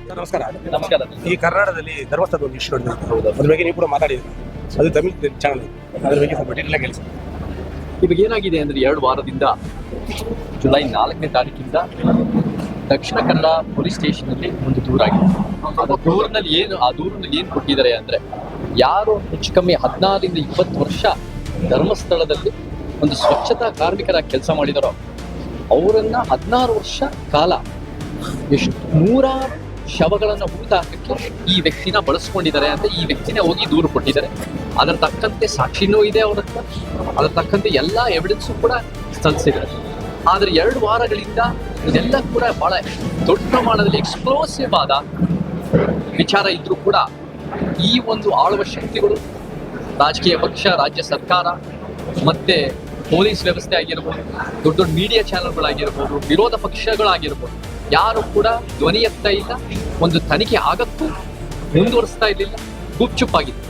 ನಮಸ್ಕಾರ. ನಮಸ್ಕಾರ. ಈ ಕರ್ನಾಟಕದಲ್ಲಿ ಧರ್ಮಸ್ಥಳದ ಒಂದು ಇಶ್ಯೂ ನಡೆದಿದೆ. ಅದ್ರ ಬಗ್ಗೆ ನೀವು ಕೂಡ ಮಾತಾಡಿದ್ರಿ. ಅದು ತಮಿಳ್ ಚಾನಲ್. ಅದ್ರ ಬಗ್ಗೆ ಸ್ವಲ್ಪ ಡೀಟೇಲ್ ಆಗಿ ಹೇಳಿ. ಇವಾಗ ಏನಾಗಿದೆ ಅಂದ್ರೆ 2 ವಾರದಿಂದ ಜುಲೈ 4ನೇ ತಾರೀಕಿಂದ ದಕ್ಷಿಣ ಕನ್ನಡ ಪೊಲೀಸ್ ಸ್ಟೇಷನ್ ಅಲ್ಲಿ ಒಂದು ದೂರಾಗಿದೆ. ಆ ದೂರಿನಲ್ಲಿ ಏನು ಕೊಟ್ಟಿದ್ದಾರೆ ಅಂದ್ರೆ, ಯಾರು ಹೆಚ್ಚು ಕಮ್ಮಿ 16ರಿಂದ 20 ವರ್ಷ ಧರ್ಮಸ್ಥಳದಲ್ಲಿ ಒಂದು ಸ್ವಚ್ಛತಾ ಕಾರ್ಮಿಕರಾಗಿ ಕೆಲಸ ಮಾಡಿದಾರೋ ಅವರನ್ನ 16 ವರ್ಷ ಕಾಲ ಎಷ್ಟು 100 ಶವಗಳನ್ನು ಹೂತಾಕಕ್ಕೆ ಈ ವ್ಯಕ್ತಿನ ಬಳಸ್ಕೊಂಡಿದ್ದಾರೆ ಅಂತ ಈ ವ್ಯಕ್ತಿನೇ ಹೋಗಿ ದೂರು ಕೊಟ್ಟಿದ್ದಾರೆ. ಅದರ ತಕ್ಕಂತೆ ಸಾಕ್ಷಿನೂ ಇದೆ ಅವ್ರ ಹತ್ರ, ಅದರ ತಕ್ಕಂತೆ ಎಲ್ಲ ಎವಿಡೆನ್ಸು ಕೂಡ ಸಲ್ಲಿಸಿದ್ದಾರೆ. ಆದರೆ 2 ವಾರಗಳಿಂದ ಇದೆಲ್ಲ ಕೂಡ ಬಹಳ ದೊಡ್ಡ ಪ್ರಮಾಣದಲ್ಲಿ ಎಕ್ಸ್ಪ್ಲೋಸಿವ್ ಆದ ವಿಚಾರ ಇದ್ರೂ ಕೂಡ ಈ ಒಂದು ಆಳುವ ಶಕ್ತಿಗಳು, ರಾಜಕೀಯ ಪಕ್ಷ, ರಾಜ್ಯ ಸರ್ಕಾರ, ಮತ್ತೆ ಪೊಲೀಸ್ ವ್ಯವಸ್ಥೆ ಆಗಿರ್ಬೋದು, ದೊಡ್ಡ ದೊಡ್ಡ ಮೀಡಿಯಾ ಚಾನೆಲ್ಗಳಾಗಿರ್ಬೋದು, ವಿರೋಧ ಪಕ್ಷಗಳಾಗಿರ್ಬೋದು, ಯಾರು ಕೂಡ ಧ್ವನಿ ಎತ್ತಾ ಇಲ್ಲ. ಒಂದು ತನಿಖೆ ಆಗಕ್ಕೂ ಮುಂದುವರಿಸ್ತಾ ಇರಲಿಲ್ಲ, ಗುಪ್ಚುಪ್ಪಾಗಿದೆ.